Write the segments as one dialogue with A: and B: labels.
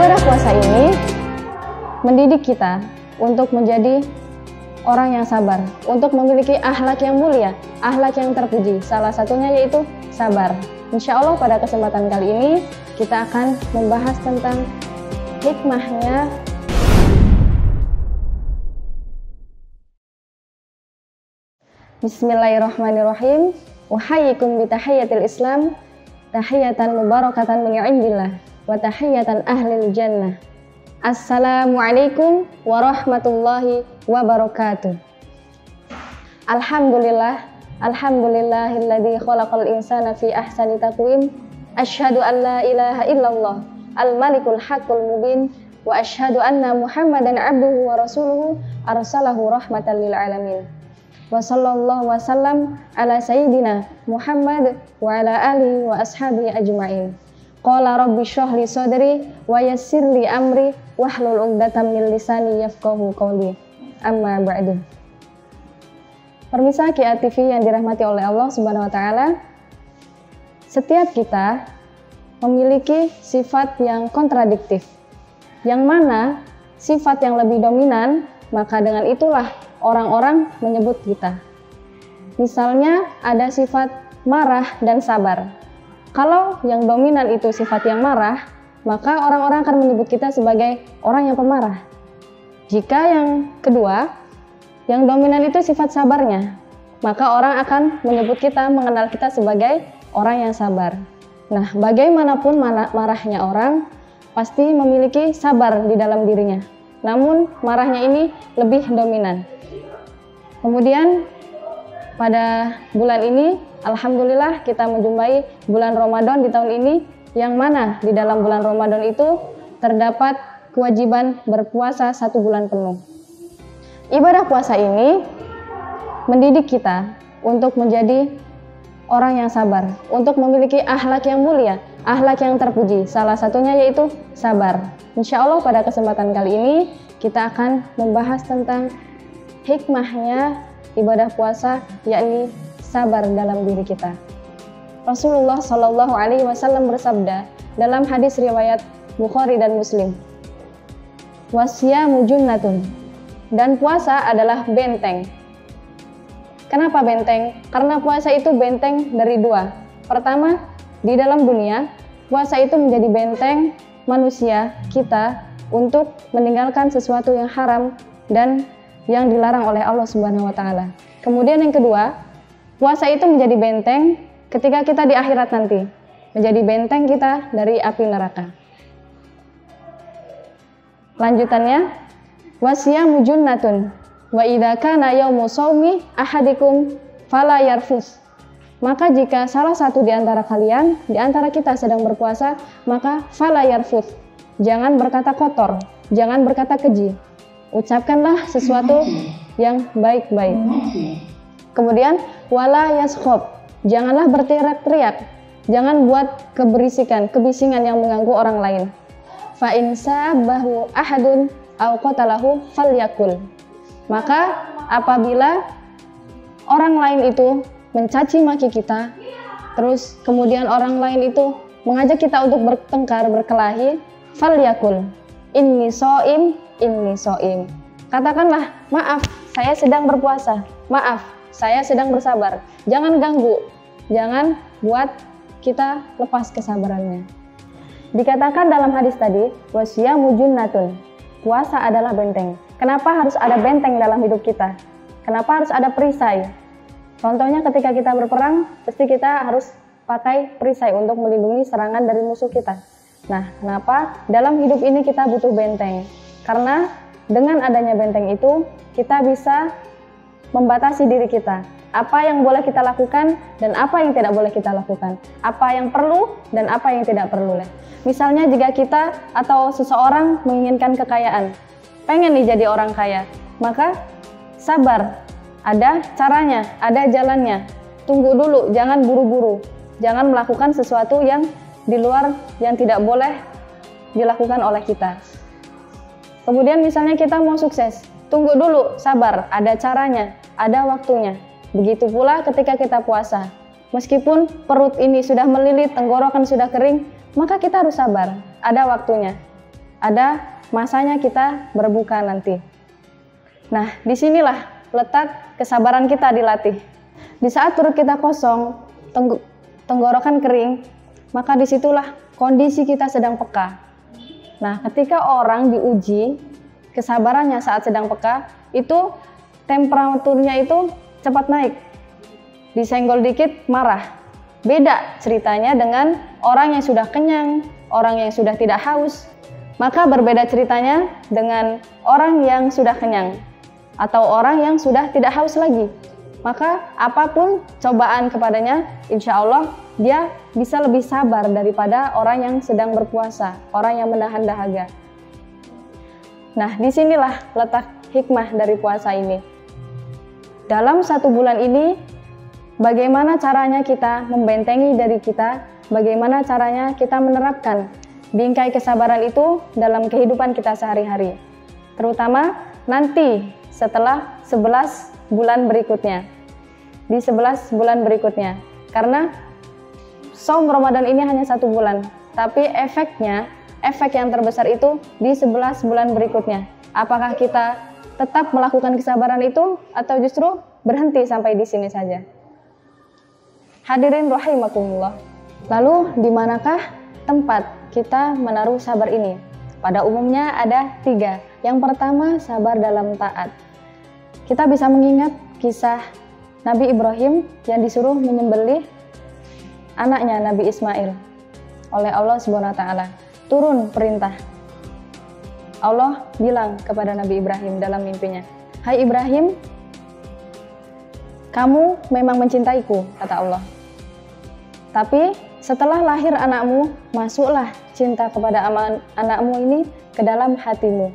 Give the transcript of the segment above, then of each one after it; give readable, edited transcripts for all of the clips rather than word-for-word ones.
A: Ibadah puasa ini mendidik kita untuk menjadi orang yang sabar, untuk memiliki akhlak yang mulia, akhlak yang terpuji. Salah satunya yaitu sabar. Insya Allah pada kesempatan kali ini kita akan membahas tentang hikmahnya Bismillahirrahmanirrahim. Uhayyikum bitahiyyatil Islam, tahiyatan mubarakatan min indillah wa tahiyatan ahlil jannah. Assalamualaikum warahmatullahi wabarakatuh. Alhamdulillahilladzi khalaqal insana fi ahsani taqwim. Asyhadu an la ilaha illallah al-malikul haqqul mubin wa asyhadu anna Muhammadan abduhu wa rasuluhu arsalahu rahmatan lil alamin. Wa sallallahu wasallam ala sayyidina Muhammad wa ala alihi wa ashabihi ajma'in. Qala rabbi shrah li sadri wa yassir li amri wahlul 'uqdatam min lisani yafqahu qawli. Amma ba'du. Pemirsa Qiyah TV yang dirahmati oleh Allah Subhanahu wa taala, setiap kita memiliki sifat yang kontradiktif. Yang mana sifat yang lebih dominan, maka dengan itulah orang-orang menyebut kita. Misalnya ada sifat marah dan sabar. Kalau yang dominan itu sifat yang marah, maka orang-orang akan menyebut kita sebagai orang yang pemarah. Jika yang kedua, yang dominan itu sifat sabarnya, maka orang akan menyebut kita, mengenal kita sebagai orang yang sabar. Nah, bagaimanapun marahnya orang, pasti memiliki sabar di dalam dirinya. Namun, marahnya ini lebih dominan. Kemudian, pada bulan ini, alhamdulillah kita menjumpai bulan Ramadan di tahun ini, yang mana di dalam bulan Ramadan itu terdapat kewajiban berpuasa 1 bulan penuh. Ibadah puasa ini mendidik kita untuk menjadi orang yang sabar, untuk memiliki akhlak yang mulia, akhlak yang terpuji. Salah satunya yaitu sabar. Insya Allah pada kesempatan kali ini kita akan membahas tentang hikmahnya ibadah puasa, yakni sabar dalam diri kita. Rasulullah Shallallahu Alaihi Wasallam bersabda dalam hadis riwayat Bukhari dan Muslim, wasyamu junnatun, dan puasa adalah benteng. Kenapa benteng? Karena puasa itu benteng dari dua. Pertama, di dalam dunia, puasa itu menjadi benteng manusia kita untuk meninggalkan sesuatu yang haram dan yang dilarang oleh Allah Subhanahu wa taala. Kemudian yang kedua, puasa itu menjadi benteng ketika kita di akhirat nanti, menjadi benteng kita dari api neraka. Lanjutannya, wasyamu junnatun wa idza kana yaumu shaumi ahadikum fala yarfus. Maka jika salah satu di antara kalian, di antara kita sedang berpuasa, maka fala yarfus. Jangan berkata kotor, jangan berkata keji. Ucapkanlah sesuatu yang baik-baik. Kemudian wala yaskhab, janganlah berteriak-teriak, jangan buat kebisingan yang mengganggu orang lain. Fa in sabahu ahadun aw qatalahu falyakul. Maka apabila orang lain itu mencaci maki kita, terus kemudian orang lain itu mengajak kita untuk bertengkar, berkelahi, falyakul inni shaim, inni shaim. Katakanlah, maaf, saya sedang berpuasa. Maaf, saya sedang bersabar. Jangan ganggu. Jangan buat kita lepas kesabarannya. Dikatakan dalam hadis tadi, wasyamu junnatun. Puasa adalah benteng. Kenapa harus ada benteng dalam hidup kita? Kenapa harus ada perisai? Contohnya ketika kita berperang, pasti kita harus pakai perisai untuk melindungi serangan dari musuh kita. Nah, kenapa dalam hidup ini kita butuh benteng? Karena dengan adanya benteng itu, kita bisa membatasi diri kita. Apa yang boleh kita lakukan dan apa yang tidak boleh kita lakukan. Apa yang perlu dan apa yang tidak perlu. Misalnya jika kita atau seseorang menginginkan kekayaan, pengen nih jadi orang kaya, maka sabar. Ada caranya, ada jalannya. Tunggu dulu, jangan buru-buru. Jangan melakukan sesuatu yang di luar yang tidak boleh dilakukan oleh kita. Kemudian misalnya kita mau sukses, tunggu dulu, sabar, ada caranya, ada waktunya. Begitu pula ketika kita puasa. Meskipun perut ini sudah melilit, tenggorokan sudah kering, maka kita harus sabar, ada waktunya. ada masanya kita berbuka nanti. Nah, disinilah letak kesabaran kita dilatih. Di saat perut kita kosong, tenggorokan kering, maka disitulah kondisi kita sedang peka. Nah, ketika orang diuji kesabarannya saat sedang peka, itu temperaturnya itu cepat naik. Disenggol dikit marah. Beda ceritanya dengan orang yang sudah kenyang, orang yang sudah tidak haus. Maka berbeda ceritanya dengan orang yang sudah kenyang atau orang yang sudah tidak haus lagi. Maka apapun cobaan kepadanya, insya Allah dia bisa lebih sabar daripada orang yang sedang berpuasa, orang yang menahan dahaga. Nah, disinilah letak hikmah dari puasa ini. Dalam 1 bulan ini, bagaimana caranya kita membentengi diri kita, bagaimana caranya kita menerapkan bingkai kesabaran itu dalam kehidupan kita sehari-hari. Terutama nanti setelah 11 bulan berikutnya. Di 11 bulan berikutnya. Karena saum Ramadan ini hanya 1 bulan, tapi efek yang terbesar itu di 11 bulan berikutnya. Apakah kita tetap melakukan kesabaran itu atau justru berhenti sampai di sini saja? Hadirin rahimakumullah. Lalu di manakah tempat kita menaruh sabar ini? Pada umumnya ada 3. Yang pertama, sabar dalam taat. Kita bisa mengingat kisah Nabi Ibrahim yang disuruh menyembelih anaknya Nabi Ismail oleh Allah SWT. Turun perintah. Allah bilang kepada Nabi Ibrahim dalam mimpinya, "Hai Ibrahim, kamu memang mencintaiku," kata Allah. "Tapi setelah lahir anakmu, masuklah cinta kepada anakmu ini ke dalam hatimu.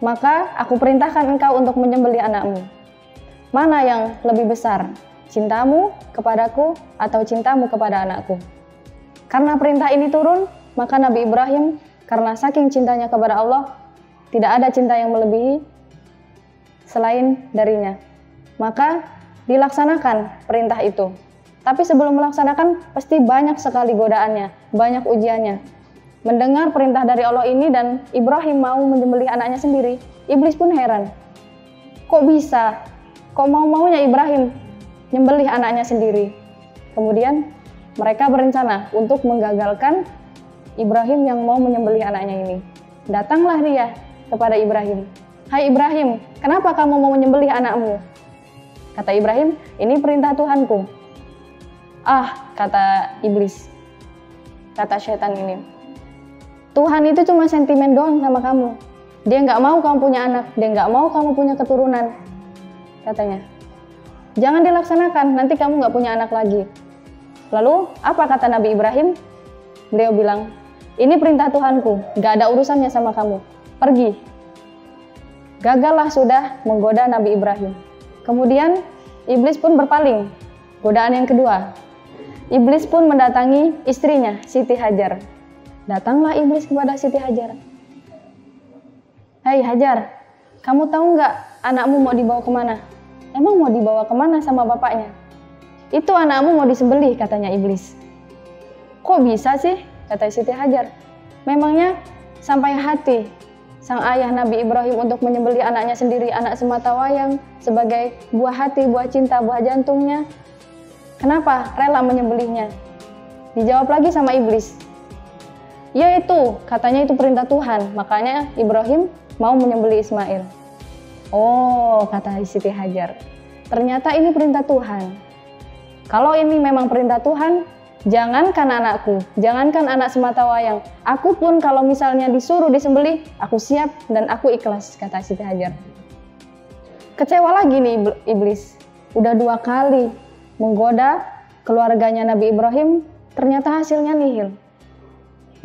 A: Maka aku perintahkan engkau untuk menyembelih anakmu. Mana yang lebih besar, cintamu kepadaku atau cintamu kepada anakku?" Karena perintah ini turun, maka Nabi Ibrahim karena saking cintanya kepada Allah, tidak ada cinta yang melebihi selain darinya. Maka dilaksanakan perintah itu. Tapi sebelum melaksanakan, pasti banyak sekali godaannya, banyak ujiannya. Mendengar perintah dari Allah ini dan Ibrahim mau menyembelih anaknya sendiri, iblis pun heran. Kok bisa? Kok mau-maunya Ibrahim nyembelih anaknya sendiri? Kemudian mereka berencana untuk menggagalkan Ibrahim yang mau menyembelih anaknya ini. Datanglah dia kepada Ibrahim. "Hai Ibrahim, kenapa kamu mau menyembelih anakmu?" Kata Ibrahim, "Ini perintah Tuhanku." "Ah," kata iblis, kata syaitan ini, "Tuhan itu cuma sentimen doang sama kamu. Dia nggak mau kamu punya anak, dia nggak mau kamu punya keturunan," katanya. "Jangan dilaksanakan, nanti kamu nggak punya anak lagi." Lalu apa kata Nabi Ibrahim? Beliau bilang, "Ini perintah Tuhanku, nggak ada urusannya sama kamu. Pergi." Gagallah sudah menggoda Nabi Ibrahim. Kemudian iblis pun berpaling. Godaan yang kedua. Iblis pun mendatangi istrinya, Siti Hajar. Datanglah iblis kepada Siti Hajar. "Hai Hajar, kamu tahu nggak anakmu mau dibawa kemana?" "Emang mau dibawa kemana sama bapaknya?" "Itu anakmu mau disembelih," katanya iblis. "Kok bisa sih?" kata Siti Hajar. "Memangnya sampai hati sang ayah Nabi Ibrahim untuk menyembelih anaknya sendiri, anak sematawayang, sebagai buah hati, buah cinta, buah jantungnya? Kenapa rela menyembelihnya?" Dijawab lagi sama iblis. "Ya itu, katanya itu perintah Tuhan, makanya Ibrahim mau menyembelih Ismail." "Oh," kata Siti Hajar, "ternyata ini perintah Tuhan. Kalau ini memang perintah Tuhan, jangankan anakku, jangankan anak sematawayang, aku pun kalau misalnya disuruh disembelih, aku siap dan aku ikhlas," kata Siti Hajar. Kecewa lagi nih iblis. Udah 2 kali menggoda keluarganya Nabi Ibrahim, ternyata hasilnya nihil.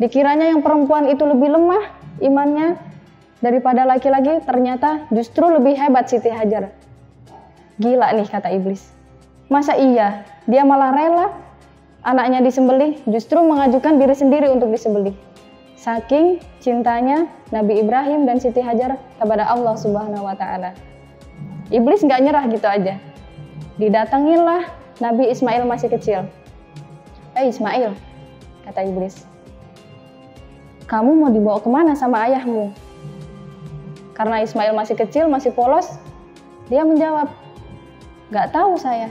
A: Dikiranya yang perempuan itu lebih lemah imannya daripada laki-laki, ternyata justru lebih hebat Siti Hajar. Gila nih, kata iblis. Masa iya, dia malah rela anaknya disembelih, justru mengajukan diri sendiri untuk disembelih. Saking cintanya Nabi Ibrahim dan Siti Hajar kepada Allah Subhanahu wa Ta'ala. Iblis nggak nyerah gitu aja. Didatangilah Nabi Ismail masih kecil. Ismail, kata iblis, kamu mau dibawa kemana sama ayahmu? Karena Ismail masih kecil, masih polos, dia menjawab, gak tahu saya.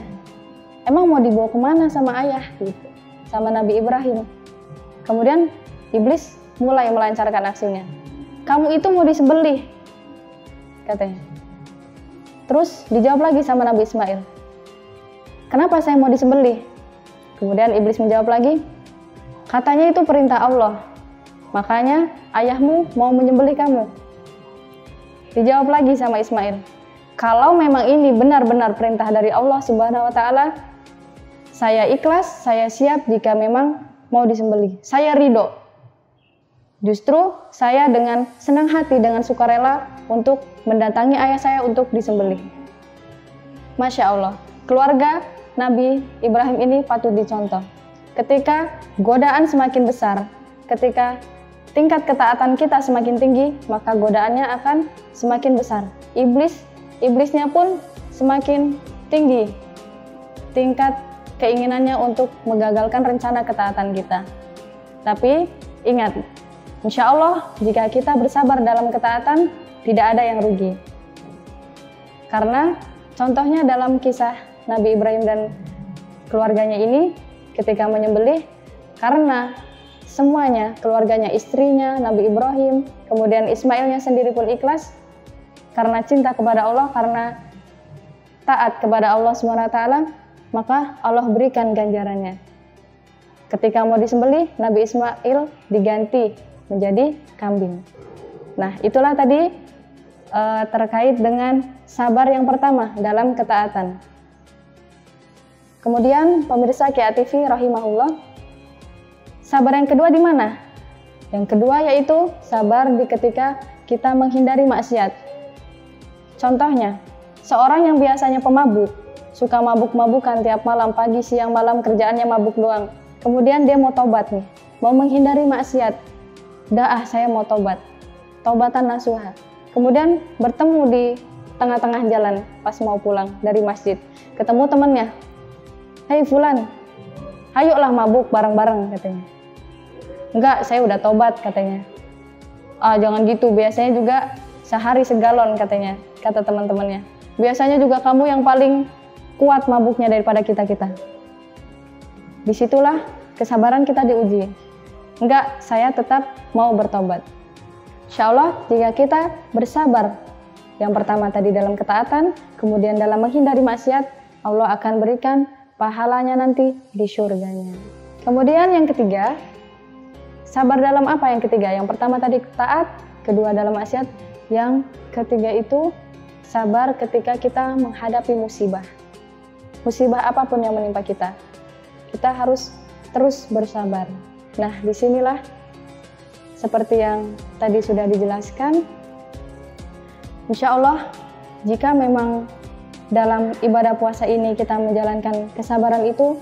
A: Emang mau dibawa kemana sama ayah? Gitu, sama Nabi Ibrahim. Kemudian iblis mulai melancarkan aksinya. Kamu itu mau disembelih, katanya. Terus dijawab lagi sama Nabi Ismail, kenapa saya mau disembelih? Kemudian iblis menjawab lagi, katanya itu perintah Allah, makanya ayahmu mau menyembelih kamu. Dijawab lagi sama Ismail, kalau memang ini benar-benar perintah dari Allah Subhanahu wa Ta'ala, saya ikhlas, saya siap jika memang mau disembelih. Saya ridho. Justru saya dengan senang hati, dengan sukarela untuk mendatangi ayah saya untuk disembelih. Masya Allah, keluarga Nabi Ibrahim ini patut dicontoh. Ketika godaan semakin besar, ketika tingkat ketaatan kita semakin tinggi, maka godaannya akan semakin besar. Iblisnya pun semakin tinggi tingkat keinginannya untuk menggagalkan rencana ketaatan kita. Tapi ingat, insya Allah jika kita bersabar dalam ketaatan, tidak ada yang rugi. Karena contohnya dalam kisah Nabi Ibrahim dan keluarganya ini, ketika menyembelih, karena semuanya, keluarganya, istrinya, Nabi Ibrahim, kemudian Ismailnya sendiri pun ikhlas, karena cinta kepada Allah, karena taat kepada Allah SWT, maka Allah berikan ganjarannya. Ketika mau disembelih, Nabi Ismail diganti menjadi kambing. Nah, itulah tadi terkait dengan sabar yang pertama dalam ketaatan. Kemudian pemirsa KIA TV rahimahullah, sabar yang kedua di mana? Yang kedua yaitu sabar di ketika kita menghindari maksiat. Contohnya, seorang yang biasanya pemabuk, suka mabuk-mabukan tiap malam, pagi, siang, malam, kerjaannya mabuk doang. Kemudian dia mau tobat nih, mau menghindari maksiat. Saya mau tobat. Taubatan nasuha. Kemudian bertemu di tengah-tengah jalan pas mau pulang dari masjid. Ketemu temannya. Hei Fulan, ayolah mabuk bareng-bareng, katanya. Enggak, saya udah tobat, katanya. Jangan gitu, biasanya juga sehari segalon, katanya, kata teman-temannya. Biasanya juga kamu yang paling kuat mabuknya daripada kita-kita. Disitulah kesabaran kita diuji. Enggak, saya tetap mau bertobat. Insya Allah, jika kita bersabar, yang pertama tadi dalam ketaatan, kemudian dalam menghindari maksiat, Allah akan berikan pahalanya nanti di surganya. Kemudian yang ketiga, sabar dalam apa yang ketiga? Yang pertama tadi taat, kedua dalam maksiat, yang ketiga itu sabar ketika kita menghadapi musibah. Musibah apapun yang menimpa kita, kita harus terus bersabar. Nah, disinilah seperti yang tadi sudah dijelaskan, insya Allah jika memang dalam ibadah puasa ini kita menjalankan kesabaran itu,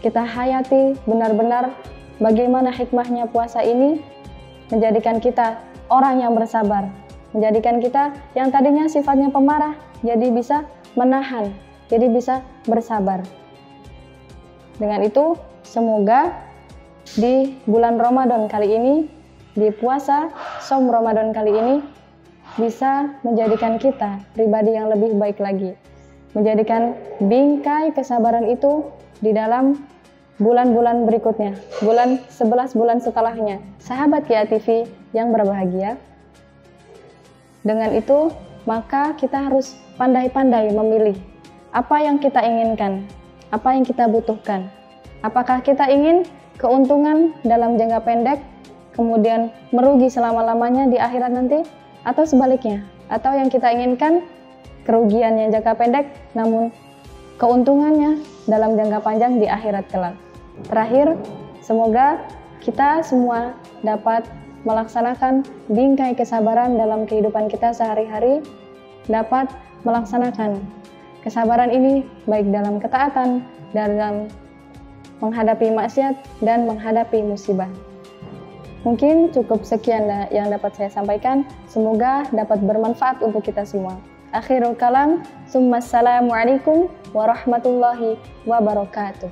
A: kita hayati benar-benar bagaimana hikmahnya puasa ini menjadikan kita orang yang bersabar, menjadikan kita yang tadinya sifatnya pemarah jadi bisa menahan, jadi bisa bersabar. Dengan itu, semoga di bulan Ramadan kali ini, di puasa Shaum Ramadan kali ini, bisa menjadikan kita pribadi yang lebih baik lagi, menjadikan bingkai kesabaran itu di dalam bulan-bulan berikutnya, bulan 11 bulan setelahnya. Sahabat KIA TV yang berbahagia, dengan itu maka kita harus pandai-pandai memilih apa yang kita inginkan, apa yang kita butuhkan. Apakah kita ingin keuntungan dalam jangka pendek, kemudian merugi selama-lamanya di akhirat nanti, atau sebaliknya, atau yang kita inginkan kerugiannya jangka pendek, namun keuntungannya dalam jangka panjang di akhirat kelak. Terakhir, semoga kita semua dapat melaksanakan bingkai kesabaran dalam kehidupan kita sehari-hari, dapat melaksanakan kesabaran ini baik dalam ketaatan, dalam menghadapi maksiat, dan menghadapi musibah. Mungkin cukup sekian yang dapat saya sampaikan. Semoga dapat bermanfaat untuk kita semua. Akhirul kalam, summa assalamualaikum warahmatullahi wabarakatuh.